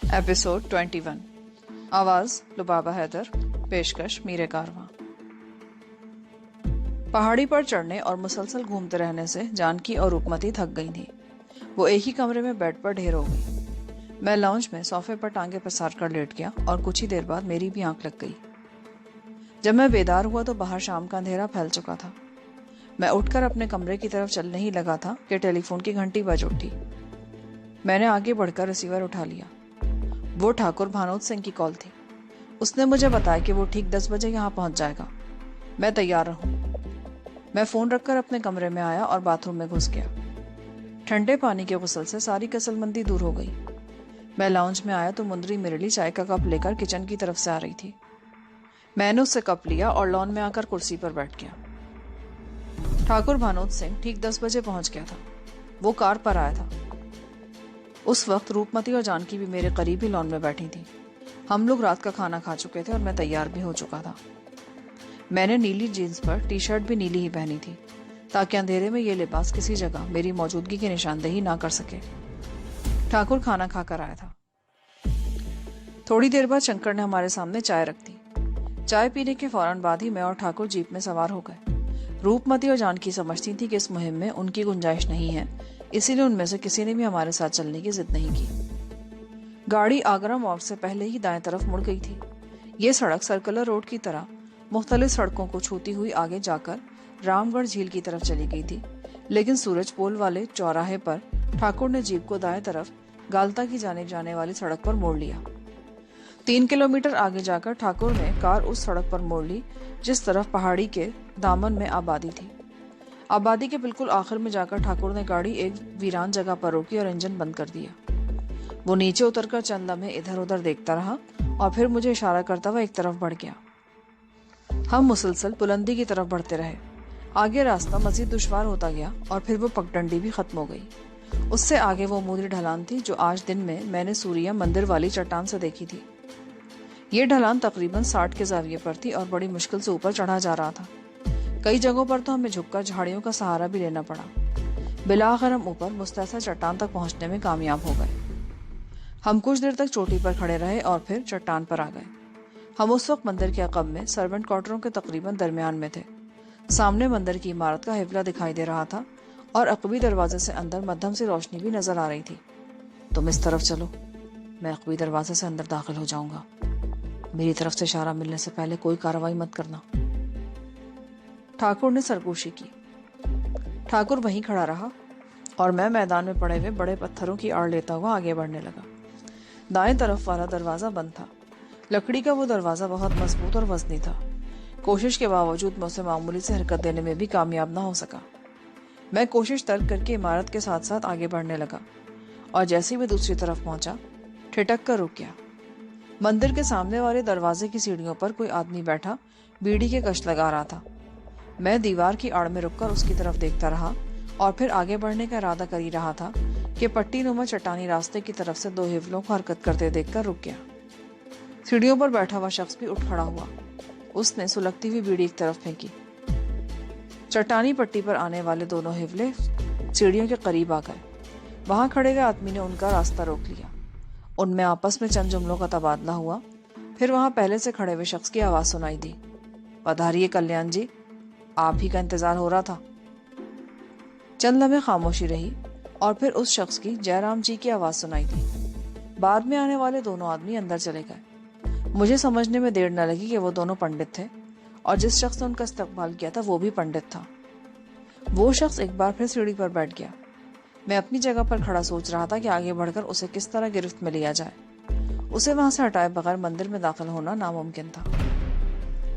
Episode 21। आवाज लुबाबा हैदर, पेशकश मीरे कारवां। पहाड़ी पर चढ़ने और मुसलसल घूमते रहने से जानकी और रूपमती थक गई थी। वो एक ही कमरे में बेड पर ढेर हो गई। मैं लाउंज में सोफे पर टांगे पसार कर लेट गया और कुछ ही देर बाद मेरी भी आंख लग गई। जब मैं बेदार हुआ तो बाहर शाम का अंधेरा फैल चुका था। मैं उठकर अपने कमरे की तरफ चलने ही लगा था कि टेलीफोन की घंटी बज उठी। मैंने आगे बढ़कर रिसीवर उठा लिया। वो ठाकुर भानोद सिंह की कॉल थी। उसने मुझे बताया कि वो ठीक 10 बजे यहाँ पहुंच जाएगा। मैं तैयार रहूं। मैं फोन रखकर अपने कमरे में आया और बाथरूम में घुस गया। ठंडे पानी के गुसल से सारी कसलमंदी दूर हो गई। मैं लाउंज में आया तो मुंदरी मिरली चाय का कप लेकर किचन की तरफ से आ रही थी। मैंने उससे कप लिया और लॉन में आकर कुर्सी पर बैठ गया। ठाकुर भानोद सिंह ठीक 10 बजे पहुंच गया था। वो कार पर आया था। उस वक्त रूपमती और जानकी भी मेरे करीब ही लॉन में बैठी थी। हम लोग रात का खाना खा चुके थे और मैं तैयार भी हो चुका था। मैंने नीली जीन्स पर टी शर्ट भी नीली ही पहनी थी ताकि अंधेरे में ये लिबास किसी जगह मेरी मौजूदगी की निशानदेही ना कर सके। ठाकुर खाना खाकर आया था। थोड़ी देर बाद शंकर ने हमारे सामने चाय रख दी। चाय पीने के फौरन बाद ही मैं और ठाकुर जीप में सवार हो गए। रूपमती और जानकी समझती थी कि इस मुहिम में उनकी गुंजाइश नहीं है, इसीलिए उनमें से किसी ने भी हमारे साथ चलने की जिद नहीं की। गाड़ी आगरा मोड़ से पहले ही दाएं तरफ मुड़ गई थी। ये सड़क सर्कुलर रोड की तरह मुख्तलिफ सड़कों को छूती हुई आगे जाकर रामगढ़ झील की तरफ चली गई थी, लेकिन सूरज पोल वाले चौराहे पर ठाकुर ने जीप को दाएं तरफ गालता की जानिब जाने वाली सड़क पर मोड़ लिया। 3 किलोमीटर आगे जाकर ठाकुर ने कार उस सड़क पर मोड़ ली जिस तरफ पहाड़ी के दामन में आबादी थी। आबादी के बिल्कुल आखिर में जाकर ठाकुर ने गाड़ी एक वीरान जगह पर रोकी और इंजन बंद कर दिया। वो नीचे उतरकर चंद लम्हे इधर उधर देखता रहा और फिर मुझे इशारा करता हुआ एक तरफ बढ़ गया। हम मुसलसल बुलंदी की तरफ बढ़ते रहे। आगे रास्ता मजीद दुश्वार होता गया और फिर वो पगडंडी भी खत्म हो गई। उससे आगे वो मूरी ढलान थी जो आज दिन में मैंने सूर्या मंदिर वाली चट्टान से देखी थी। ये ढलान तकरीबन 60 के जाविये पर थी और बड़ी मुश्किल से ऊपर चढ़ा जा रहा था। कई जगहों पर तो हमें झुककर झाड़ियों का सहारा भी लेना पड़ा। बिलाखिर हम ऊपर मुस्तैसा चट्टान तक पहुंचने में कामयाब हो गए। हम कुछ देर तक चोटी पर खड़े रहे और फिर चट्टान पर आ गए। हम उस वक्त मंदिर के अकब में सर्वेंट क्वार्टरों के तकरीबन दरमियान में थे। सामने मंदिर की इमारत का हिवला दिखाई दे रहा था और अकबी दरवाजे से अंदर मध्यम सी रोशनी भी नजर आ रही थी। तुम इस तरफ चलो, मैं अकबी दरवाजे से अंदर दाखिल हो जाऊंगा। मेरी तरफ से इशारा मिलने से पहले कोई कार्रवाई मत करना। ठाकुर ने सरगोशी की। ठाकुर वहीं खड़ा रहा और मैं मैदान में पड़े हुए बड़े पत्थरों की आड़ लेता हुआ आगे बढ़ने लगा। दाएं तरफ वाला दरवाजा बंद था। लकड़ी का वो दरवाजा बहुत मजबूत और वजनी था। कोशिश के बावजूद मैं उसे मामूली से हरकत देने में भी कामयाब ना हो सका। मैं कोशिश तर्क करके इमारत के साथ साथ आगे बढ़ने लगा और जैसे ही मैं दूसरी तरफ पहुंचा ठिठक कर रुक गया। मंदिर के सामने वाले दरवाजे की सीढ़ियों पर कोई आदमी बैठा बीड़ी के कश लगा रहा था। मैं दीवार की आड़ में रुककर उसकी तरफ देखता रहा और फिर आगे बढ़ने का इरादा कर ही रहा था कि पट्टी नुमा चट्टानी रास्ते की तरफ से 2 हिवलों को हरकत करते देखकर रुक गया। सीढ़ियों पर बैठा हुआ शख्स भी उठ खड़ा हुआ। उसने सुलगती हुई बीड़ी एक तरफ फेंकी। चट्टानी पट्टी पर आने वाले दोनों हिवले सीढ़ियों के करीब आ गए। वहां खड़े हुए आदमी ने उनका रास्ता रोक लिया। उनमें आपस में चंद जुमलों का तबादला हुआ। फिर वहां पहले से खड़े हुए शख्स की आवाज सुनाई दी, पधारिए कल्याण जी, आप ही का इंतजार हो रहा था। चंद लम्हे खामोशी रही और फिर उस शख्स की जयराम जी की आवाज सुनाई दी। बाद में आने वाले दोनों आदमी अंदर चले गए। मुझे समझने में देर न लगी कि वो दोनों पंडित थे और जिस शख्स ने उनका इस्तकबाल किया था वो भी पंडित था। वो शख्स एक बार फिर सीढ़ी पर बैठ गया। मैं अपनी जगह पर खड़ा सोच रहा था कि आगे बढ़कर उसे किस तरह गिरफ्त में लिया जाए। उसे वहां से हटाए बगैर मंदिर में दाखिल होना नामुमकिन था।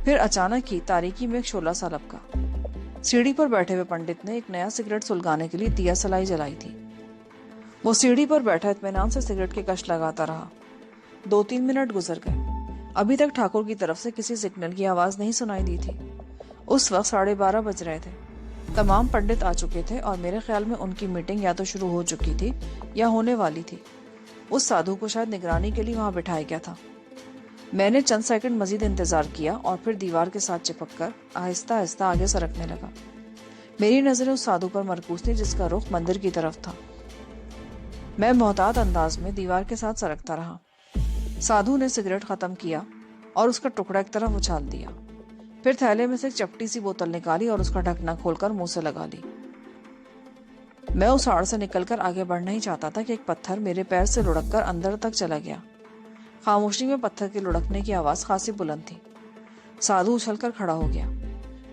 फिर अचानक ही तारीकी में एक शोला सा लपका। सीढ़ी पर बैठे हुए पंडित ने एक नया सिगरेट सुलगाने के लिए दिया सलाई जलाई थी। वो सीढ़ी पर बैठा इत्मीनान से सिगरेट के कश लगाता रहा। 2-3 मिनट गुजर गए। अभी तक ठाकुर की तरफ से किसी सिग्नल की आवाज नहीं सुनाई दी थी। उस वक्त 12:30 बज रहे थे। तमाम पंडित आ चुके थे और मेरे ख्याल में उनकी मीटिंग या तो शुरू हो चुकी थी या होने वाली थी। उस साधु को शायद निगरानी के लिए वहां बिठाया गया था। मैंने चंद सेकंड मजीद इंतजार किया और फिर दीवार के साथ चिपककर आहिस्ता आहिस्ता आगे सरकने लगा। मेरी नजरें उस साधु पर मरकूज थी जिसका रुख मंदिर की तरफ था। मैं मोहतात अंदाज में दीवार के साथ सरकता रहा। साधु ने सिगरेट खत्म किया और उसका टुकड़ा एक तरफ उछाल दिया। फिर थैले में से एक चपटी सी बोतल निकाली और उसका ढकना खोलकर मुंह से लगा ली। मैं उस आड़ से निकलकर आगे बढ़ना ही चाहता था कि एक पत्थर मेरे पैर से लुढ़ककर अंदर तक चला गया। खामोशी में पत्थर के लुढ़कने की आवाज खासी बुलंद थी। साधु उछलकर खड़ा हो गया।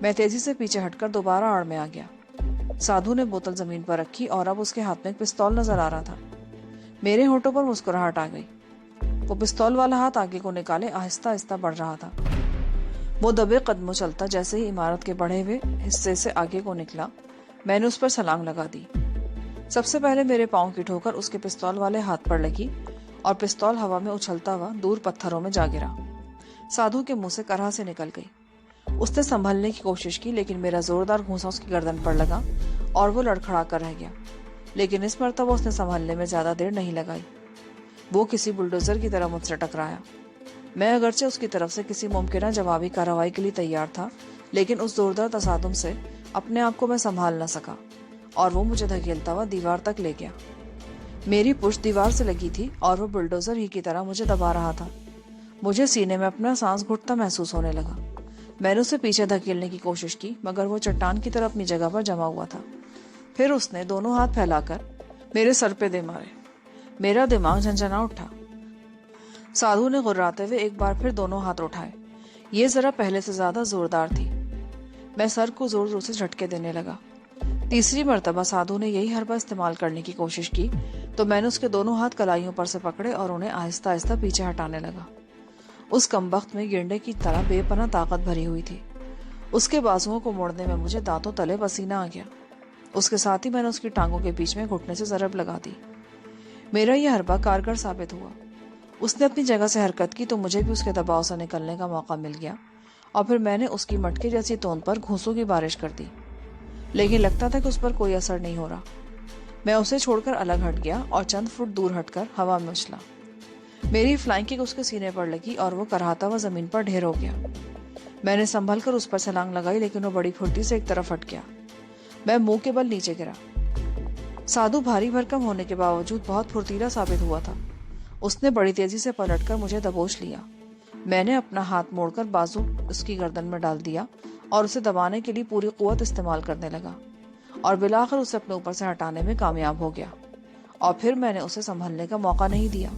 मैं तेजी से पीछे हटकर दोबारा आड़ में आ गया। साधु ने बोतल जमीन पर रखी और अब उसके हाथ में एक पिस्तौल नजर आ रहा था। मेरे होठों पर मुस्कुराहट आ गई। वो पिस्तौल वाला हाथ आगे को निकाले आहिस्ता आहिस्ता बढ़ रहा था। वो दबे कदमों चलता जैसे ही इमारत के बढ़े हुए हिस्से से आगे को निकला। मैंने उस पर छलांग लगा दी। सबसे पहले मेरे पांव की ठोकर उसके पिस्तौल वाले हाथ पर लगी और पिस्तौल हवा में उछलता हुआ दूर पत्थरों में जा गिरा। साधु के मुंह से करहा से निकल गई। उसने संभलने की कोशिश की लेकिन मेरा जोरदार घूंसा उसकी गर्दन पर लगा और वो लड़खड़ा कर रह गया। लेकिन इस मर्तबा उसने संभलने में ज्यादा देर नहीं लगाई। वो किसी बुलडोजर की तरह मुझसे टकराया। मैं अगरचे उसकी तरफ से किसी मुमकिन जवाबी कार्रवाई के लिए तैयार था, लेकिन उस जोरदार तसादुम से अपने आप को मैं संभाल न सका और वो मुझे धकेलता हुआ दीवार तक ले गया। मेरी पुश्त दीवार से लगी थी और वो बुलडोजर ही की तरह मुझे दबा रहा था। मुझे सीने में अपना सांस घुटता महसूस होने लगा। मैंने उसे पीछे धकेलने की कोशिश की मगर वो चट्टान की तरह अपनी जगह पर जमा हुआ था। फिर उसने दोनों हाथ फैलाकर मेरे सर पे दे मारे। मेरा दिमाग झंझना उठा। साधु ने गुर्राते हुए एक बार फिर दोनों हाथ उठाए। ये जरा पहले से ज्यादा जोरदार थी। मैं सर को जोर जोर से झटके देने लगा। तीसरी मर्तबा साधु ने यही हरबा इस्तेमाल करने की कोशिश की तो मैंने उसके दोनों हाथ कलाइयों पर से पकड़े और उन्हें आहिस्ता आहिस्ता पीछे हटाने लगा। उस कमबख्त में गेंडे की तरह बेपनाह ताकत भरी हुई थी। उसके बाजुओं को मोड़ने में मुझे दांतों तले पसीना आ गया। उसके साथ ही मैंने उसकी टांगों के बीच में घुटने से जरब लगा दी। मेरा यह हरबा कारगर साबित हुआ। उसने अपनी जगह से हरकत की तो मुझे भी उसके दबाव से निकलने का मौका मिल गया और फिर मैंने उसकी मटके जैसी तोंद पर घूंसों की बारिश कर दी। लेकिन लगता था कि उस पर कोई असर नहीं हो रहा। मैं उसे छोड़कर अलग हट गया और चंद फुट दूर हटकर हवा में उछला। मेरी फ्लाइंग किक उसके सीने पर लगी और वो कराहता हुआ जमीन पर ढेर हो गया। मैंने संभल कर उस पर छलांग लगाई लेकिन वो बड़ी फुर्ती से एक तरफ हट गया। मैं मुंह के बल नीचे गिरा। साधु भारी भरकम होने के बावजूद बहुत फुर्तीला साबित हुआ था। उसने बड़ी तेजी से पलटकर मुझे दबोच लिया। मैंने अपना हाथ मोड़कर बाजू उसकी गर्दन में डाल दिया और उसे दबाने के लिए पूरी कुव्वत इस्तेमाल करने लगा और बिलाखिर उसे अपने ऊपर से हटाने में कामयाब हो गया। और फिर मैंने उसे संभलने का मौका नहीं दिया।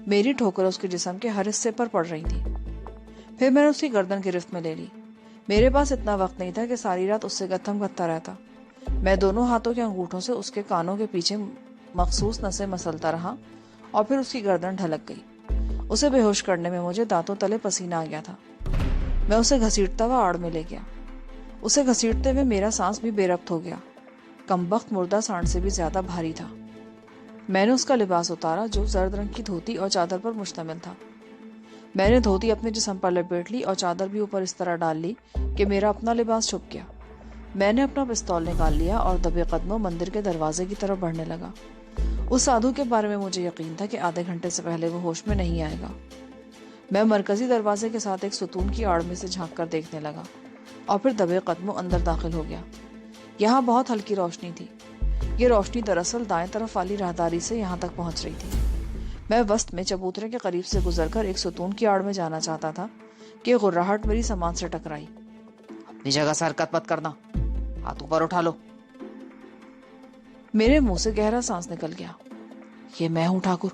मेरी ठोकर उसके जिस्म के हर हिस्से पर पड़ रही थी। फिर मैंने उसकी गर्दन गिरफ्त में ले ली। मेरे पास इतना वक्त नहीं था कि सारी रात उससे गत्थम गत्ता रहता। मैं दोनों हाथों के अंगूठों से उसके कानों के पीछे मखसूस नसें मसलता रहा और फिर उसकी गर्दन ढलक गई। उसे बेहोश करने में मुझे दांतों तले पसीना आ गया था। मैं उसे घसीटता हुआ आड़ में ले गया। उसे घसीटते हुए मेरा सांस भी बेरब्त हो गया। कमबख्त मुर्दा सांड से भी ज्यादा भारी था। मैंने उसका लिबास उतारा जो जर्द रंग की धोती और चादर पर मुश्तमिल था। मैंने धोती अपने जिस्म पर लपेट ली और चादर भी ऊपर इस तरह डाल ली कि मेरा अपना लिबास छुप गया। मैंने अपना पिस्तौल निकाल लिया और दबे कदमों मंदिर के दरवाजे की तरफ बढ़ने लगा। उस साधु के बारे में मुझे यकीन था कि आधे घंटे से पहले वो होश में नहीं आएगा। मैं मरकजी दरवाजे के साथ एक सुतून की आड़ में से झांक कर देखने लगा और फिर दबे कदमों अंदर दाखिल हो गया। यहाँ बहुत हल्की रोशनी थी। ये रोशनी दरअसल दाएं तरफ वाली राहदारी से यहाँ तक पहुंच रही थी। मैं वस्त में चबूतरे के करीब से गुजरकर एक सुतून की आड़ में जाना चाहता था कि गुर्राहट मेरी सामान से टकराई। अपनी जगह से हरकत मत करना, हाथ ऊपर उठा लो। मेरे मुंह से गहरा सांस निकल गया। ये मैं हूं ठाकुर,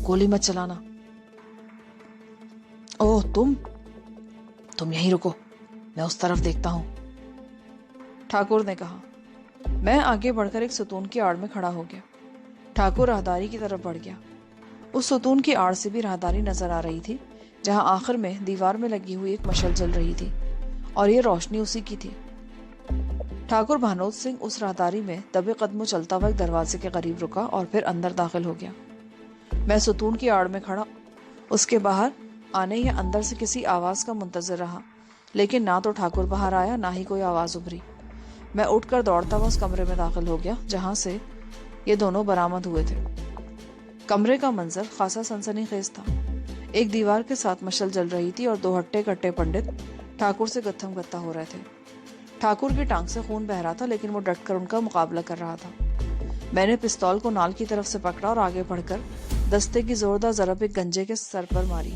गोली मत चलाना। ओह तुम यहीं रुको, मैं उस तरफ देखता हूं, ठाकुर ने कहा। मैं आगे बढ़कर एक सुतून की आड़ में खड़ा हो गया। ठाकुर राहदारी की तरफ बढ़ गया। उस सुतून की आड़ से भी राहदारी नजर आ रही थी जहां आखिर में दीवार में लगी हुई एक मशल जल रही थी और ये रोशनी उसी की थी। ठाकुर भानोद सिंह उस राहदारी में दबे कदमों चलता हुआ एक दरवाजे के करीब रुका और फिर अंदर दाखिल हो गया। मैं सुतून की आड़ में खड़ा उसके बाहर आने या अंदर से किसी आवाज का मुंतजर रहा, लेकिन ना तो ठाकुर बाहर आया ना ही कोई आवाज उभरी। मैं उठकर दौड़ता हुआ उस कमरे में दाखिल हो गया जहां से ये दोनों बरामद हुए थे। कमरे का मंजर खासा सनसनीखेज था। एक दीवार के साथ मशल जल रही थी और दो हट्टे कट्टे पंडित ठाकुर से गत्थम गत्ता हो रहे थे। ठाकुर की टांग से खून बह रहा था, लेकिन वो डटकर उनका मुकाबला कर रहा था। मैंने पिस्तौल को नाल की तरफ से पकड़ा और आगे बढ़कर दस्ते की जोरदार जरब एक गंजे के सर पर मारी।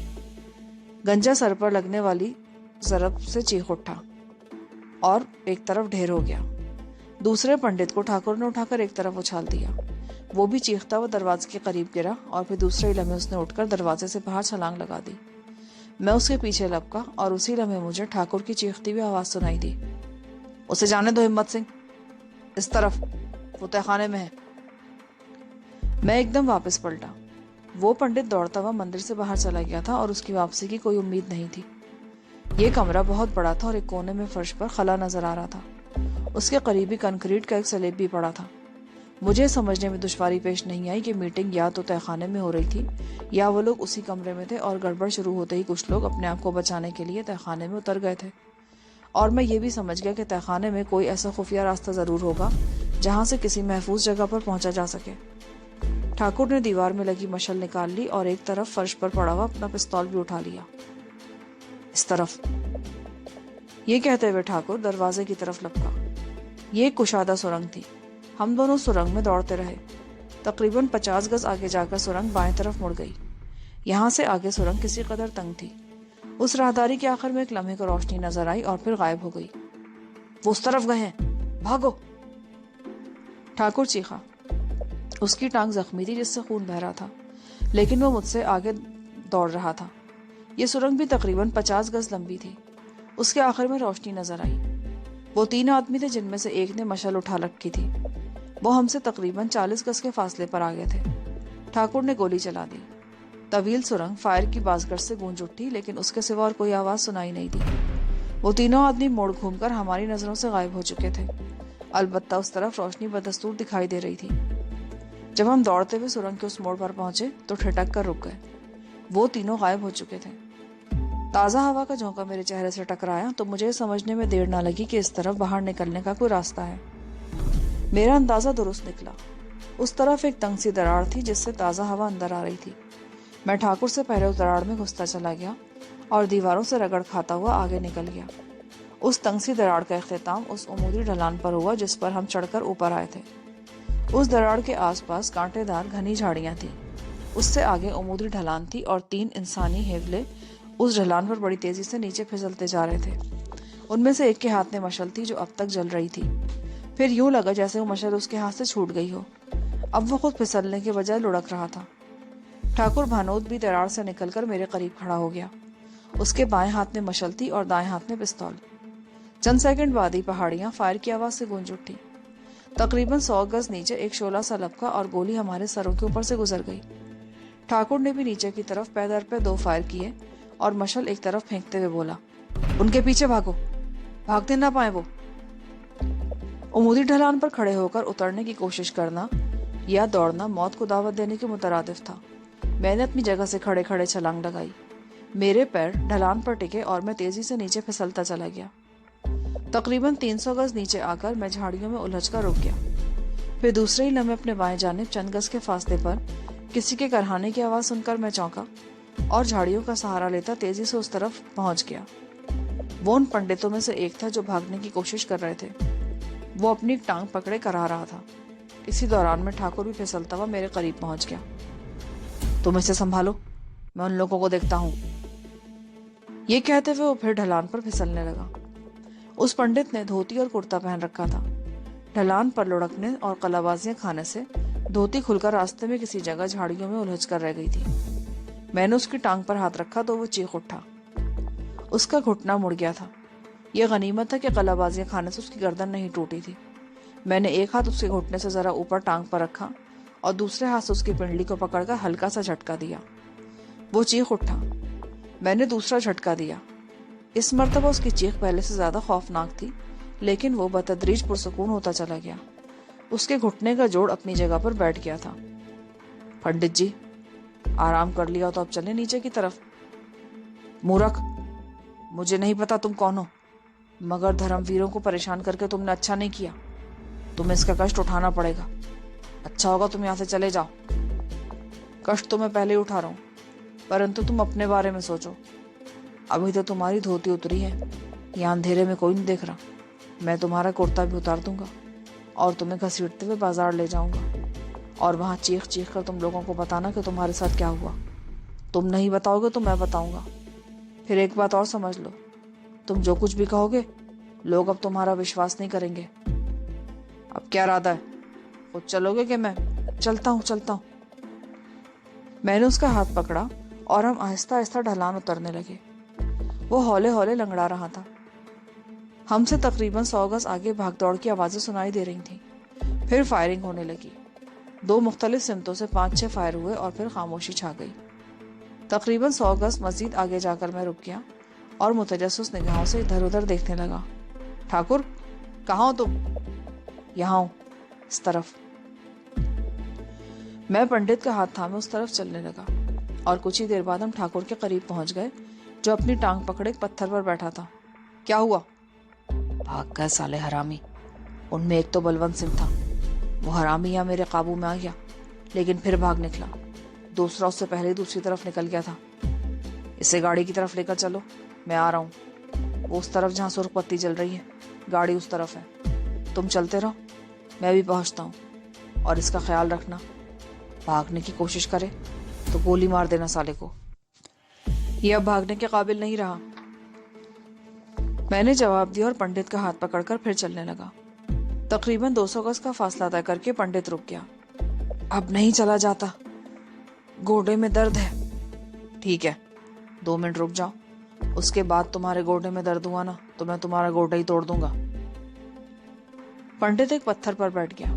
गंजा सर पर लगने वाली जरब से चीख उठा और एक तरफ ढेर हो गया। दूसरे पंडित को ठाकुर ने उठाकर एक तरफ उछाल दिया। वो भी चीखता हुआ दरवाजे के करीब गिरा और फिर दूसरे ही लम्हे उसने उठकर दरवाजे से बाहर छलांग लगा दी। मैं उसके पीछे लपका और उसी लम्हे मुझे ठाकुर की चीखती हुई आवाज सुनाई दी, उसे जाने दो हिम्मत सिंह, इस तरफ, वो तहखाने में है। मैं एकदम वापस पलटा। वो पंडित दौड़ता हुआ मंदिर से बाहर चला गया था और उसकी वापसी की कोई उम्मीद नहीं थी। ये कमरा बहुत बड़ा था और एक कोने में फर्श पर खला नजर आ रहा था। उसके करीबी कंक्रीट का एक स्लेब भी पड़ा था। मुझे समझने में दुश्वारी पेश नहीं आई कि मीटिंग या तो तहखाने में हो रही थी या वो लोग उसी कमरे में थे और गड़बड़ शुरू होते ही कुछ लोग अपने आप को बचाने के लिए तहखाने में उतर गए थे। और मैं ये भी समझ गया कि तहखाने में कोई ऐसा खुफिया रास्ता जरूर होगा जहां से किसी महफूज जगह पर पहुंचा जा सके। ठाकुर ने दीवार में लगी मशल निकाल ली और एक तरफ फर्श पर पड़ा हुआ अपना पिस्तौल भी उठा लिया। इस तरफ, ये कहते हुए ठाकुर दरवाजे की तरफ लपका। ये एक कुशादा सुरंग थी। हम दोनों सुरंग में दौड़ते रहे। तकरीबन 50 गज आगे जाकर सुरंग बाएं तरफ मुड़ गई। यहाँ से आगे सुरंग किसी कदर तंग थी। उस राहदारी के आखिर में एक लम्हे को रोशनी नजर आई और फिर गायब हो गई। वो उस तरफ गए हैं, भागो, ठाकुर चीखा। उसकी टांग जख्मी थी जिससे खून बह रहा था, लेकिन वो मुझसे आगे दौड़ रहा था। ये सुरंग भी तकरीबन 50 गज लंबी थी। उसके आखिर में रोशनी नजर आई। वो 3 आदमी थे जिनमें से एक ने मशल उठा रखी थी। वो हमसे तकरीबन 40 गज के फासले पर आ गए थे। ठाकुर ने गोली चला दी। तवील सुरंग फायर की बाजगश से गूंज उठी, लेकिन उसके सिवा और कोई आवाज सुनाई नहीं दी। वो तीनों आदमी मोड़ घूमकर हमारी नजरों से गायब हो चुके थे। अलबत्ता उस तरफ रोशनी बदस्तूर दिखाई दे रही थी। जब हम दौड़ते हुए सुरंग के उस मोड़ पर पहुंचे तो ठिठक कर रुक गए। वो तीनों गायब हो चुके थे। ताज़ा हवा का झोंका मेरे चेहरे से टकराया तो मुझे समझने में देर ना लगी कि इस तरफ बाहर निकलने का कोई रास्ता है। मेरा अंदाजा दुरुस्त निकला। उस तरफ एक तंग सी दरार थी जिससे ताज़ा हवा अंदर आ रही थी। मैं ठाकुर से पहले उस दरार में घुसता चला गया और दीवारों से रगड़ खाता हुआ आगे निकल गया। उस तंग सी दरार का इख्तिताम उस उमूदी ढलान पर हुआ जिस पर हम चढ़कर ऊपर आए थे। उस दरार के आसपास कांटेदार घनी झाड़ियां थी। उससे आगे उमूदी ढलान थी और 3 इंसानी हेवले उस ढलान पर बड़ी तेजी से नीचे फिसलते जा रहे थे। उनमें से एक के हाथ में मशल थी जो अब तक जल रही थी। फिर यूं लगा जैसे वो मशल उसके हाथ से छूट गई हो। अब वो खुद फिसलने के बजाय लुढ़क रहा था। ठाकुर भानोद भी दरार से निकलकर मेरे करीब खड़ा हो गया। उसके बाएं हाथ में मशल थी और दाएं हाथ में पिस्तौल। चंद सेकंड बाद ही पहाड़ियां फायर की आवाज से गूंज उठी। तकरीबन 100 गज नीचे एक शोला सा लपका और गोली हमारे सरों के ऊपर से गुजर गई। ठाकुर ने भी नीचे की तरफ पैदर पे 2 फायर किए और मशल एक तरफ फेंकते हुए बोला, उनके पीछे भागो, भागते ना पाए वो। उमूदी ढलान पर खड़े होकर उतरने की कोशिश करना या दौड़ना मौत को दावत देने के मुतरादिफ था। मैंने अपनी जगह से खड़े खड़े छलांग लगाई। मेरे पैर ढलान पर टिके और मैं तेजी से नीचे फिसलता चला गया। तकरीबन 300 गज नीचे आकर मैं झाड़ियों में उलझकर रुक गया। फिर दूसरे ही लम्हे अपने बाएं जानिब चंद गज के फासले पर किसी के करहाने की आवाज सुनकर मैं चौंका और झाड़ियों का सहारा लेता तेजी से उस तरफ पहुंच गया। वो उन पंडितों में से एक था जो भागने की कोशिश कर रहे थे। वो अपनी टांग पकड़े करा रहा था। इसी दौरान में ठाकुर भी फिसलता हुआ मेरे करीब पहुंच गया। तुम इसे संभालो, मैं उन लोगों को देखता हूं। ये कहते हुए वो फिर ढलान पर फिसलने लगा। उस पंडित ने धोती और कुर्ता पहन रखा था। ढलान पर लुढ़कने और कलाबाजियां खाने से धोती खुलकर रास्ते में किसी जगह झाड़ियों में उलझ कर रह गई थी। मैंने उसकी टांग पर हाथ रखा तो वो चीख उठा। उसका घुटना मुड़ गया था। यह गनीमत था कि कलाबाजियां खाने से उसकी गर्दन नहीं टूटी थी। मैंने एक हाथ उसके घुटने से जरा ऊपर टांग पर रखा और दूसरे हाथ से उसकी पिंडली को पकड़कर हल्का सा झटका दिया। वो चीख उठा। मैंने दूसरा झटका दिया। इस मर्तबा उसकी चीख पहले से ज्यादा खौफनाक थी, लेकिन वो बतदरीज पुरसुकून होता चला गया। उसके घुटने का जोड़ अपनी जगह पर बैठ गया था। पंडित जी, आराम कर लिया तो अब चले नीचे की तरफ। मूर्ख, मुझे नहीं पता तुम कौन हो, मगर धर्मवीरों को परेशान करके तुमने अच्छा नहीं किया। तुम्हें इसका कष्ट उठाना पड़ेगा। अच्छा होगा तुम यहाँ से चले जाओ। कष्ट तो मैं पहले ही उठा रहा हूँ। परंतु तुम अपने बारे में सोचो। अभी तो तुम्हारी धोती उतरी है, यहाँ अंधेरे में कोई नहीं देख रहा। मैं तुम्हारा कुर्ता भी उतार दूंगा और तुम्हें घसीटते हुए बाजार ले जाऊंगा और वहां चीख चीख कर तुम लोगों को बताना कि तुम्हारे साथ क्या हुआ। तुम नहीं बताओगे तो मैं बताऊंगा। फिर एक बात और समझ लो, तुम जो कुछ भी कहोगे लोग अब तुम्हारा विश्वास नहीं करेंगे। अब क्या इरादा है, खुद चलोगे कि मैं? चलता हूँ। मैंने उसका हाथ पकड़ा और हम आहिस्ता आहिस्ता ढलान उतरने लगे। वो हौले हौले लंगड़ा रहा था। हमसे तकरीबन 100 गज आगे भागदौड़ की आवाजें सुनाई दे रही थीं। फिर फायरिंग होने लगी। 2 मुख्तलिफ सिमतों से 5-6 फायर हुए और फिर खामोशी छा गई। तकरीबन 100 गज मजीद आगे जाकर मैं रुक गया और मुतजस्सिस निगाहों से इधर उधर देखने लगा। ठाकुर, कहाँ हो तुम? यहाँ हूं, इस तरफ। मैं पंडित का हाथ थामे उस तरफ चलने लगा और कुछ ही देर बाद हम ठाकुर के करीब पहुंच गए, जो अपनी टांग पकड़े एक पत्थर पर बैठा था। क्या हुआ? भाग गए साले हरामी। उनमें एक तो बलवंत सिंह था, वो हरामी यहाँ मेरे काबू में आ गया, लेकिन फिर भाग निकला। दूसरा उससे पहले दूसरी तरफ निकल गया था। इसे गाड़ी की तरफ लेकर चलो, मैं आ रहा हूँ। वो उस तरफ जहाँ सुर्ख बत्ती जल रही है, गाड़ी उस तरफ है। तुम चलते रहो, मैं भी पहुँचता हूँ। और इसका ख्याल रखना, भागने की कोशिश करे तो गोली मार देना साले को। ये अब भागने के काबिल नहीं रहा। मैंने जवाब दिया और पंडित का हाथ पकड़कर फिर चलने लगा। तकरीबन 200 गज का फासला तय करके पंडित रुक गया। अब नहीं चला जाता, गोडे में दर्द है। ठीक है, 2 मिनट रुक जाओ, उसके बाद तुम्हारे गोडे में दर्द हुआ ना तो मैं तुम्हारा गोडा ही तोड़ दूंगा। पंडित एक पत्थर पर बैठ गया।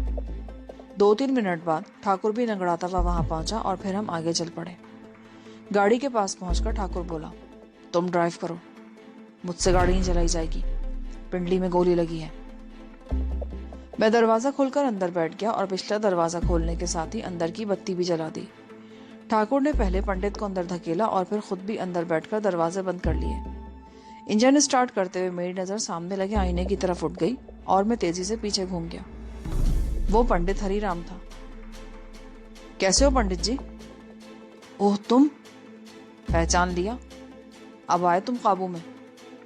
2-3 मिनट बाद ठाकुर भी लंगड़ाता हुआ वहां पहुंचा और फिर हम आगे चल पड़े। गाड़ी के पास पहुंचकर ठाकुर बोला, तुम ड्राइव करो, मुझसे गाड़ी नहीं चलाई जाएगी, पिंडली में गोली लगी है। मैं दरवाजा खोलकर अंदर बैठ गया और पिछला दरवाजा खोलने के साथ ही अंदर की बत्ती भी जला दी। ठाकुर ने पहले पंडित को अंदर धकेला और फिर खुद भी अंदर बैठकर दरवाजे बंद कर लिए। इंजन स्टार्ट करते हुए मेरी नजर सामने लगे आईने की तरफ उठ गई और मैं तेजी से पीछे घूम गया। वो पंडित हरिराम था। कैसे हो पंडित जी? ओह, तुम पहचान लिया? अब आए तुम काबू में?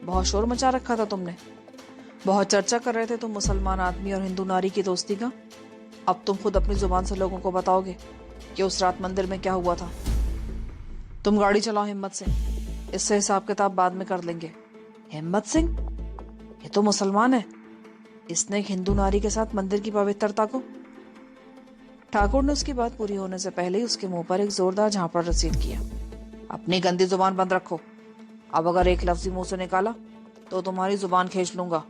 बहुत शोर मचा रखा था तुमने। बहुत चर्चा कर रहे थे तुम मुसलमान आदमी और हिंदू नारी की दोस्ती का। अब तुम खुद अपनी जुबान से लोगों को बताओगे कि उस रात मंदिर में क्या हुआ था। तुम गाड़ी चलाओ हिम्मत से, इससे हिसाब किताब बाद में कर लेंगे। हिम्मत सिंह? ये तो मुसलमान है, इसने एक हिंदू नारी के साथ मंदिर की पवित्रता को। ठाकुर ने उसकी बात पूरी होने से पहले ही उसके मुंह पर एक जोरदार झापड़ रसीद किया। अपनी गंदी जुबान बंद रखो, अब अगर एक लफ्ज मुंह से निकाला तो तुम्हारी जुबान खींच लूंगा।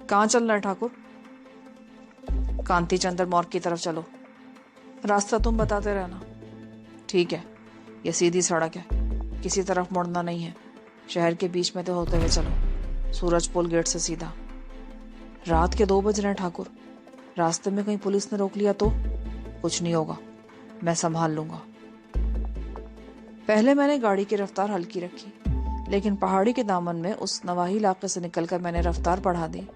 कहाँ चलना है ठाकुर? कांति चंद्र मोड़ की तरफ चलो, रास्ता तुम बताते रहना। ठीक है, ये सीधी सड़क है, किसी तरफ मुड़ना नहीं है। शहर के बीच में तो होते हुए चलो, सूरजपोल गेट से सीधा। रात के 2 बज रहे हैं ठाकुर, रास्ते में कहीं पुलिस ने रोक लिया तो? कुछ नहीं होगा, मैं संभाल लूंगा। पहले मैंने गाड़ी की रफ्तार हल्की रखी, लेकिन पहाड़ी के दामन में उस नवाही इलाके से निकलकर मैंने रफ्तार बढ़ा दी।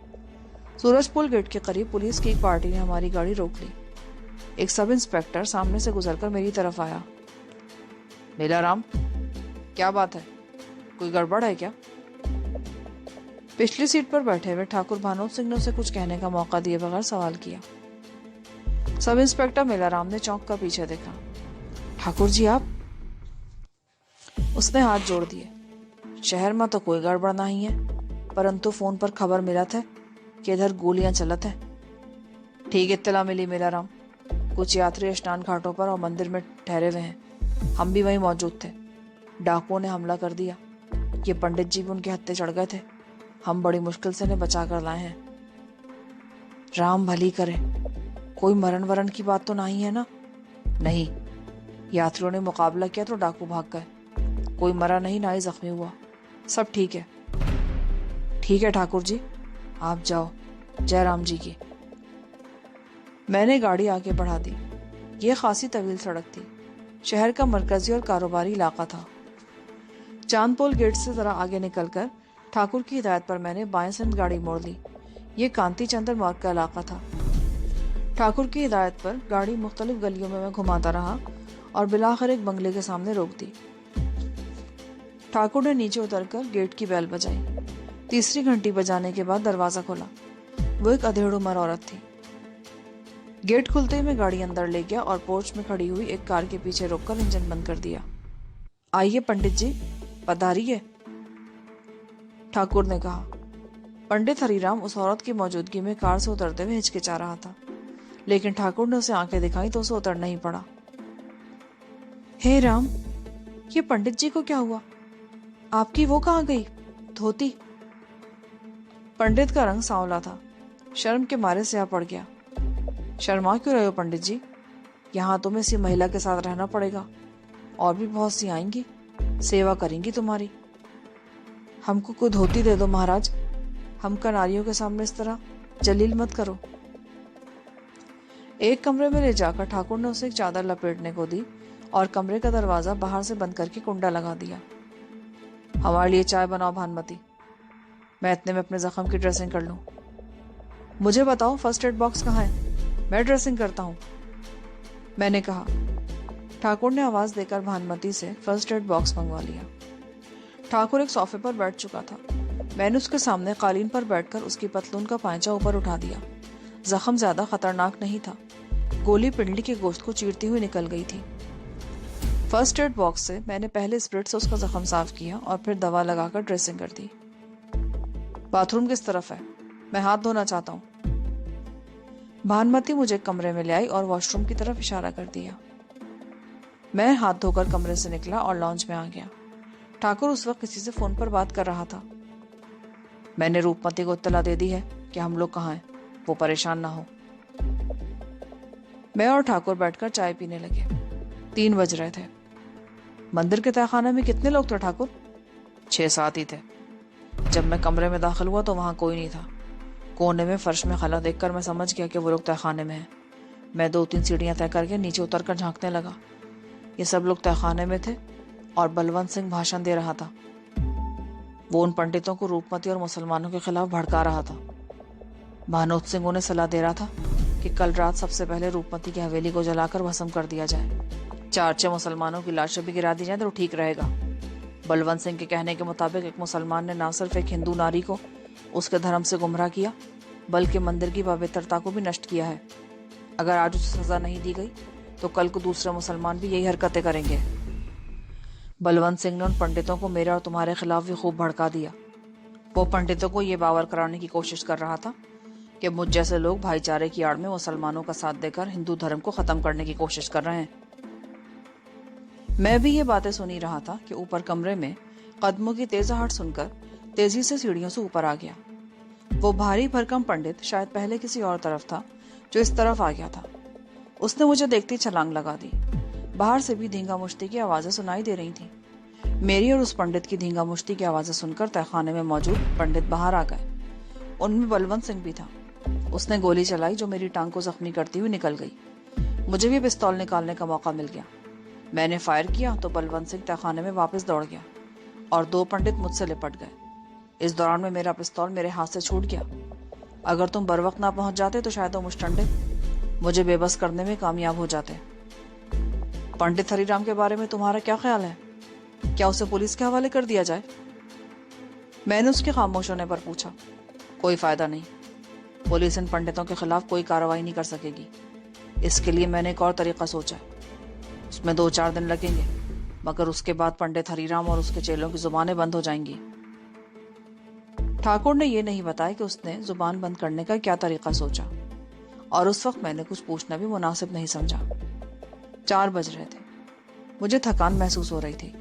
सूरजपोल गेट के करीब पुलिस की एक पार्टी ने हमारी गाड़ी रोक ली। एक सब इंस्पेक्टर सामने से गुजरकर मेरी तरफ आया। मेलाराम, क्या बात है, कोई गड़बड़ है क्या? पिछली सीट पर बैठे हुए ठाकुर भानोद सिंह ने उसे कुछ कहने का मौका दिए बगैर सवाल किया। सब इंस्पेक्टर मेलाराम ने चौंक कर पीछे देखा। ठाकुर जी आप? उसने हाथ जोड़ दिए। शहर में तो कोई गड़बड़ नहीं है, परंतु फोन पर खबर मिला था कि इधर गोलियां चलत है। ठीक इत्तला मिली मेलाराम, कुछ यात्री स्नान घाटों पर और मंदिर में ठहरे हुए हैं, हम भी वहीं मौजूद थे। डाकुओं ने हमला कर दिया, ये पंडित जी भी उनके हत्थे चढ़ गए थे। हम बड़ी मुश्किल से इन्हें बचा कर लाए हैं। राम भली करे, कोई मरण वरण की बात तो नहीं है ना? नहीं, यात्रियों ने मुकाबला किया तो डाकू भाग गए, कोई मरा नहीं ना ही जख्मी हुआ, सब ठीक है। ठीक है ठाकुर जी, आप जाओ, जय राम जी की। मैंने गाड़ी आगे बढ़ा दी। यह खासी तवील सड़क थी, शहर का मरकजी और कारोबारी इलाका था। चांदपोल गेट से जरा आगे निकलकर ठाकुर की हिदायत पर मैंने बाएं से गाड़ी मोड़ ली। ये कांति चंद्र मार्ग का इलाका था। ठाकुर की हिदायत पर गाड़ी मुख्तलिफ गलियों में मैं घुमाता रहा और बिलाखिर एक बंगले के सामने रोक दी। ठाकुर ने नीचे उतरकर गेट की बेल बजाई। तीसरी घंटी बजाने के बाद दरवाजा खोला। वो एक अधेड़ उम्र औरत थी। गेट खुलते ही मैं गाड़ी अंदर ले गया और पोर्च में खड़ी हुई एक कार के पीछे रोककर इंजन बंद कर दिया। आइए पंडित जी, पधारिए, ठाकुर ने कहा। पंडित हरिराम उस औरत की मौजूदगी में कार से उतरते हुए हिचकिचा रहा था, लेकिन ठाकुर ने उसे आंखें दिखाई तो उसे उतरना ही पड़ा। हे राम, ये पंडित जी को क्या हुआ? आपकी वो कहाँ गई धोती? पंडित का रंग सांवला था। शर्म के मारे स्याह पड़ गया। शर्मा क्यों रहे हो पंडित जी? यहाँ तुम्हें इसी महिला के साथ रहना पड़ेगा। और भी बहुत सी आएंगी, सेवा करेंगी तुम्हारी। हमको कोई धोती दे दो महाराज। हम कनारियों के सामने इस तरह जलील मत करो। एक कमरे में ले जाकर ठाकुर ने उसे एक चादर लपेटने को दी और कमरे का दरवाजा बाहर से बंद करके कुंडा लगा दिया। हमारे लिए चाय बनाओ भानुमति, मैं इतने में अपने जख्म की ड्रेसिंग कर लूं। मुझे बताओ फर्स्ट एड बॉक्स कहाँ है, मैं ड्रेसिंग करता हूं, मैंने कहा। ठाकुर ने आवाज देकर भानुमति से फर्स्ट एड बॉक्स मंगवा लिया। ठाकुर एक सोफे पर बैठ चुका था। मैंने उसके सामने कालीन पर बैठकर उसकी पतलून का पांचा ऊपर उठा दिया। जख्म ज्यादा खतरनाक नहीं था। गोली पिंडली के गोश्त को चीरती हुई निकल गई थी। फर्स्ट एड बॉक्स से मैंने पहले स्प्रिट से उसका जख्म साफ किया और फिर दवा लगाकर ड्रेसिंग कर दी। बाथरूम किस तरफ है? मैं हाथ धोना चाहता हूँ। भानुमति मुझे कमरे में ले आई और वॉशरूम की तरफ इशारा कर दिया। मैं हाथ धोकर कमरे से निकला और लॉन्च में आ गया। ठाकुर उस वक्त किसी से फोन पर बात कर रहा था। मैंने रूपमती को इत्तला दे दी है कि हम लोग कहाँ हैं, वो परेशान ना हो। मैं और ठाकुर बैठकर चाय पीने लगे। 3 बज रहे थे। मंदिर के तहखाने में कितने लोग थे ठाकुर? 6-7 ही थे। जब मैं कमरे में दाखिल हुआ तो वहां कोई नहीं था। कोने में फर्श में खला देखकर मैं समझ गया कि वो लोग तहखाने में हैं। मैं 2-3 सीढ़ियां तय करके नीचे उतरकर झांकने लगा। ये सब लोग तहखाने में थे और बलवंत सिंह भाषण दे रहा था। वो उन पंडितों को रूपमती और मुसलमानों के खिलाफ भड़का रहा था। भानोद सिंह उन्हें सलाह दे रहा था कि कल रात सबसे पहले रूपमती की हवेली को जलाकर भस्म कर दिया जाए। 4-6 मुसलमानों की लाशें भी गिरा दी जाए तो ठीक रहेगा। बलवंत सिंह के कहने के मुताबिक एक मुसलमान ने न सिर्फ एक हिंदू नारी को उसके धर्म से गुमराह किया, बल्कि मंदिर की पवित्रता को भी नष्ट किया है। अगर आज उसे सजा नहीं दी गई तो कल को दूसरे मुसलमान भी यही हरकतें करेंगे। बलवंत सिंह ने उन पंडितों को मेरे और तुम्हारे खिलाफ भी खूब भड़का दिया। वो पंडितों को ये बावर कराने की कोशिश कर रहा था कि मुझ जैसे लोग भाईचारे की आड़ में मुसलमानों का साथ देकर हिंदू धर्म को खत्म करने की कोशिश कर रहे हैं। मैं भी ये बातें सुन ही रहा था कि ऊपर कमरे में कदमों की तेज आहट सुनकर तेजी से सीढ़ियों से ऊपर आ गया। वो भारी भरकम पंडित शायद पहले किसी और तरफ था जो इस तरफ आ गया था। उसने मुझे देखती छलांग लगा दी। बाहर से भी धींगा मुश्ती की आवाजें सुनाई दे रही थी। मेरी और उस पंडित की धींगा मुश्ती की आवाजें सुनकर तहखाने में मौजूद पंडित बाहर आ गए। उनमें बलवंत सिंह भी था। उसने गोली चलाई जो मेरी टांग को जख्मी करती हुई निकल गई। मुझे भी पिस्तौल निकालने का मौका मिल गया। मैंने फायर किया तो बलवंत सिंह तहखाने में वापस दौड़ गया और 2 पंडित मुझसे लिपट गए। इस दौरान में मेरा पिस्तौल मेरे हाथ से छूट गया। अगर तुम बर वक्त ना पहुंच जाते तो शायद वो मुश्तंडे मुझे बेबस करने में कामयाब हो जाते। पंडित हरिराम के बारे में तुम्हारा क्या ख्याल है? क्या उसे पुलिस के हवाले कर दिया जाए? मैंने उसके खामोश होने पर पूछा। कोई फायदा नहीं। पुलिस इन पंडितों के खिलाफ कोई कार्रवाई नहीं कर सकेगी। इसके लिए मैंने एक और तरीका सोचा। उसमें 2-4 दिन लगेंगे, मगर उसके बाद पंडित हरिराम और उसके चेलों की जुबानें बंद हो जाएंगी। ठाकुर ने यह नहीं बताया कि उसने जुबान बंद करने का क्या तरीका सोचा, और उस वक्त मैंने कुछ पूछना भी मुनासिब नहीं समझा। 4 बज रहे थे। मुझे थकान महसूस हो रही थी।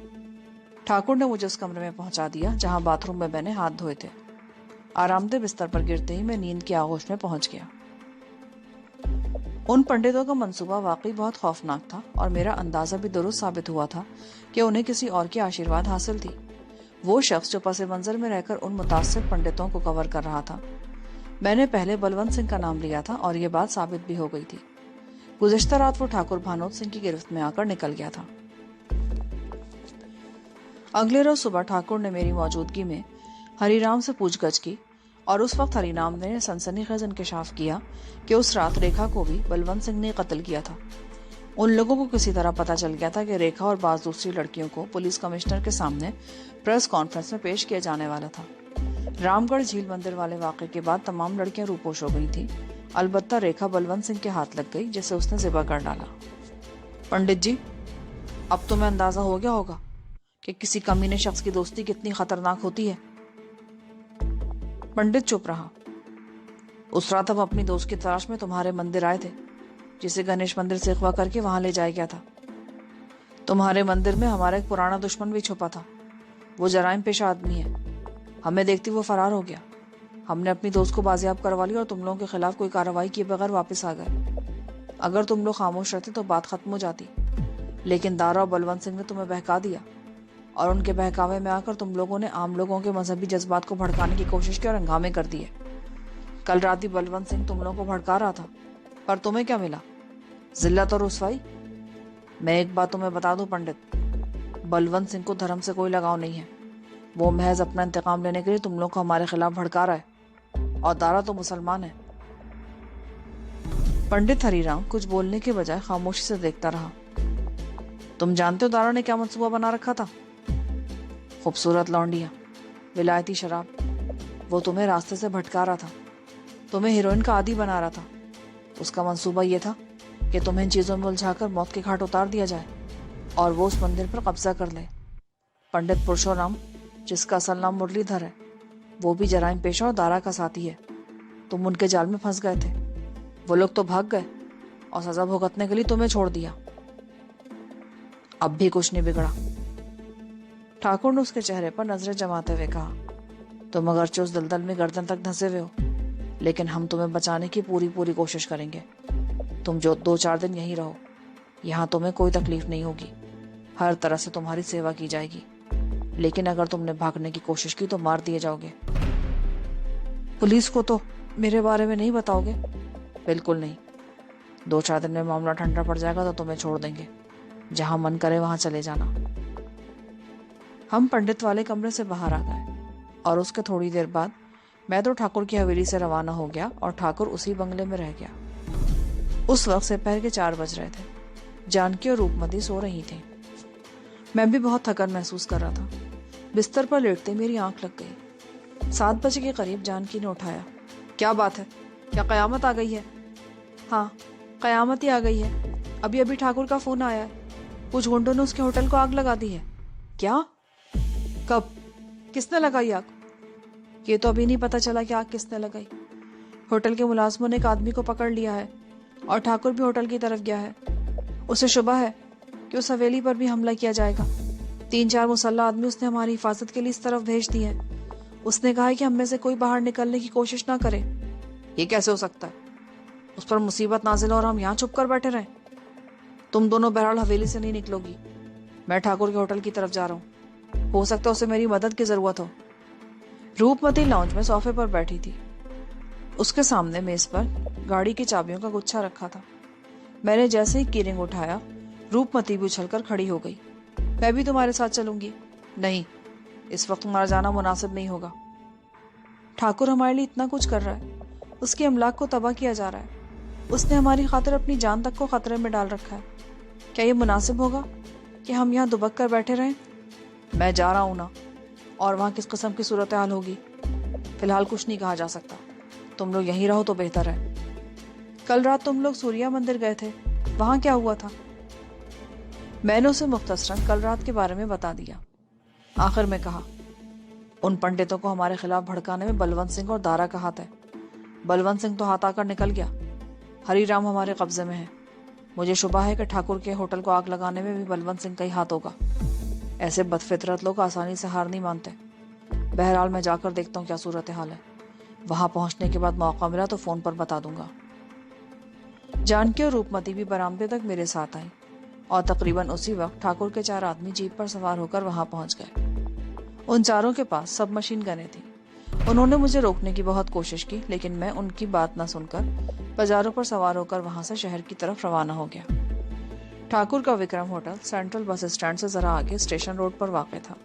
ठाकुर ने मुझे उस कमरे में पहुंचा दिया जहां बाथरूम में मैंने हाथ धोए थे। आरामदेह बिस्तर पर गिरते ही मैं नींद की आगोश में पहुंच गया। उन पंडितों का मंसूबा वाकई बहुत खौफनाक था और मेरा अंदाजा भी दुरुस्त साबित हुआ था कि उन्हें किसी और की आशीर्वाद हासिल थी। वो शख्स जो पसे मंजर में रहकर उन मुतासिब पंडितों को कवर कर रहा था। मैंने पहले बलवंत सिंह का नाम लिया था और ये बात साबित भी हो गई थी। गुज़िश्ता रात वो ठाकुर भानोद सिंह की गिरफ्त में आकर निकल गया था। अगले रोज सुबह ठाकुर ने मेरी मौजूदगी में हरिराम से पूछगछ की और उस वक्त हरिराम ने सनसनीखेज इंकशाफ किया कि उस रात रेखा को भी बलवंत सिंह ने कत्ल किया था। उन लोगों को किसी तरह पता चल गया था कि रेखा और बाज दूसरी लड़कियों को पुलिस कमिश्नर के सामने प्रेस कॉन्फ्रेंस में पेश किया जाने वाला था। रामगढ़ झील मंदिर वाले वाक़े के बाद तमाम लड़कियां रूपोश हो गई थी। अलबत्ता रेखा बलवंत सिंह के हाथ लग गई, जिसे उसने ज़िबा कर डाला। पंडित जी, अब तुम्हें अंदाजा हो गया होगा कि किसी कमीने शख्स की दोस्ती कितनी खतरनाक होती है। पंडित चुप रहा। उस रात हम अपनी दोस्त की तलाश में तुम्हारे मंदिर आए थे, जिसे गणेश मंदिर से अगवा करके वहां ले जाया गया था। तुम्हारे मंदिर में हमारा एक पुराना दुश्मन भी छुपा था। वो जराइम पेशा आदमी है। हमें देखते वो फरार हो गया। हमने अपनी दोस्त को बाजियाब करवा ली और तुम लोगों के खिलाफ कोई कार्रवाई किए बगैर वापस आ गए। अगर तुम लोग खामोश रहते तो बात खत्म हो जाती, लेकिन दारा और बलवंत सिंह ने तुम्हें बहका दिया और उनके बहकावे में आकर तुम लोगों ने आम लोगों के मजहबी जज्बात को भड़काने की कोशिश की और हंगामे कर दिए। कल रात ही बलवंत सिंह तुम लोगों को भड़का रहा था, पर तुम्हें क्या मिला? जिल्लत और रुसवाई। मैं एक बात तुम्हें बता दूं पंडित, बलवंत सिंह को धर्म से कोई लगाव नहीं है। वो महज अपना इंतकाम लेने के लिए तुम लोग को हमारे खिलाफ भड़का रहा है, और दारा तो मुसलमान है। पंडित हरिराम कुछ बोलने के बजाय खामोशी से देखता रहा। तुम जानते हो दारा ने क्या मंसूबा बना रखा था? खूबसूरत लौंडियां, विलायती शराब। वो तुम्हें रास्ते से भटका रहा था, तुम्हें हीरोइन का आदी बना रहा था। उसका मंसूबा ये था कि तुम्हें इन चीजों में उलझाकर मौत के घाट उतार दिया जाए और वो उस मंदिर पर कब्जा कर ले। पंडित पुरुषोत्तम, जिसका असल नाम मुरलीधर है, वो भी जराइम पेशा और दारा का साथी है। तुम उनके जाल में फंस गए थे। वो लोग तो भाग गए और सजा भुगतने के लिए तुम्हें छोड़ दिया। अब भी कुछ नहीं बिगड़ा। ठाकुर ने उसके चेहरे पर नजरें जमाते हुए कहा, तुम अगरचे उस दलदल में गर्दन तक धंसे हुए हो, लेकिन हम तुम्हें बचाने की पूरी कोशिश करेंगे। तुम जो 2-4 दिन यहीं रहो, यहाँ तुम्हें कोई तकलीफ नहीं होगी। हर तरह से तुम्हारी सेवा की जाएगी, लेकिन अगर तुमने भागने की कोशिश की तो मार दिए जाओगे। पुलिस को तो मेरे बारे में नहीं बताओगे? बिल्कुल नहीं। 2-4 दिन में मामला ठंडा पड़ जाएगा तो तुम्हें छोड़ देंगे। जहां मन करे वहां चले जाना। हम पंडित वाले कमरे से बाहर आ गए और उसके थोड़ी देर बाद मैं तो ठाकुर की हवेली से रवाना हो गया और ठाकुर उसी बंगले में रह गया। उस वक्त दोपहर के 4 बज रहे थे। जानकी और रूपमती सो रही थी। मैं भी बहुत थकन महसूस कर रहा था। बिस्तर पर लेटते मेरी आंख लग गई। 7 बजे के करीब जानकी ने उठाया। क्या बात है? क्या कयामत आ गई है? हाँ, कयामत ही आ गई है। अभी ठाकुर का फोन आया है। कुछ गुंडों ने उसके होटल को आग लगा दी है। क्या? कब? किसने लगाई आग? ये तो अभी नहीं पता चला कि आग किसने लगाई। होटल के मुलाजमों ने एक आदमी को पकड़ लिया है और ठाकुर भी होटल की तरफ गया है। उसे शुबा है कि उस हवेली पर भी हमला किया जाएगा। 3-4 मुसल्ला आदमी उसने हमारी हिफाजत के लिए इस तरफ भेज दिए हैं। उसने कहा है कि हम में से कोई बाहर निकलने की कोशिश ना करे। ये कैसे हो सकता है? उस पर मुसीबत नाजिल और हम यहाँ चुप कर बैठे रहें? तुम दोनों बहरहाल हवेली से नहीं निकलोगी। मैं ठाकुर के होटल की तरफ जा रहा हूँ। हो सकता है उसे मेरी मदद की जरूरत हो। रूपमती लाउंज में सोफे पर बैठी थी। उसके सामने मेज पर गाड़ी की चाबियों का गुच्छा रखा था। मैंने जैसे ही कीरिंग उठाया, रूपमती भी उछलकर खड़ी हो गई। मैं भी तुम्हारे साथ चलूंगी। नहीं, इस वक्त तुम्हारा जाना मुनासिब नहीं होगा। ठाकुर हमारे लिए इतना कुछ कर रहा है। उसके अमलाक को तबाह किया जा रहा है। उसने हमारी खातिर अपनी जान तक को खतरे में डाल रखा है। क्या ये मुनासिब होगा कि हम यहाँ दुबक कर बैठे रहें? मैं जा रहा हूं ना, और वहां किस किस्म की सूरत हाल होगी फिलहाल कुछ नहीं कहा जा सकता। तुम लोग यहीं रहो तो बेहतर है। कल रात तुम लोग सूर्या मंदिर गए थे, वहां क्या हुआ था? मैंने उसे मुख्तसरन कल रात के बारे में बता दिया। आखिर में कहा, उन पंडितों को हमारे खिलाफ भड़काने में बलवंत सिंह और दारा का हाथ है। बलवंत सिंह तो हाथ आकर निकल गया। हरिराम हमारे कब्जे में है। मुझे शुबा है कि ठाकुर के होटल को आग लगाने में भी बलवंत सिंह का ही हाथ होगा। ऐसे बदफितरत लोग आसानी से हार नहीं मानते। बहरहाल मैं जाकर देखता हूँ क्या सूरत हाल है। वहां पहुंचने के बाद मौका मिला तो फोन पर बता दूंगा। जानकी और रूपमती भी बरामदे तक मेरे साथ आई और तकरीबन उसी वक्त ठाकुर के 4 आदमी जीप पर सवार होकर वहां पहुंच गए। उन चारों के पास सब मशीन गनें थी। उन्होंने मुझे रोकने की बहुत कोशिश की, लेकिन मैं उनकी बात न सुनकर बाजारों पर सवार होकर वहां से शहर की तरफ रवाना हो गया। ठाकुर का Vikram hotel central bus stand से जरा आगे स्टेशन रोड पर वाक़ था।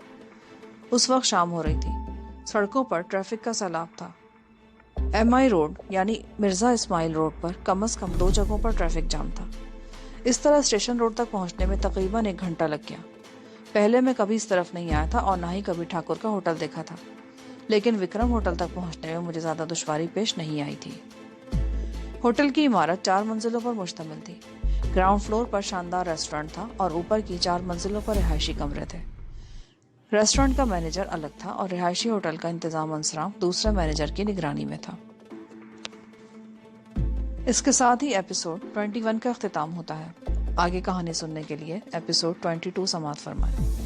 उस वक्त शाम हो रही थी। सड़कों पर ट्रैफिक का सैलाब था। MI रोड यानी मिर्जा इस्माइल रोड पर कम से कम 2 जगहों पर ट्रैफिक जाम था। इस तरह स्टेशन रोड तक पहुंचने में तकरीबन 1 घंटा लग गया। पहले मैं कभी इस तरफ नहीं आया था और ना ही कभी ठाकुर का होटल देखा था, लेकिन विक्रम होटल तक पहुंचने में मुझे ज्यादा दुश्वारी पेश नहीं आई थी। होटल की इमारत 4 मंजिलों पर मुश्तमिल थी। ग्राउंड फ्लोर पर शानदार रेस्टोरेंट था और ऊपर की 4 मंजिलों पर रिहायशी कमरे थे। रेस्टोरेंट का मैनेजर अलग था और रिहायशी होटल का इंतजाम अंसराम दूसरे मैनेजर की निगरानी में था। इसके साथ ही एपिसोड 21 का अख्तिताम होता है। आगे कहानी सुनने के लिए एपिसोड 22 समाप्त फरमाएं।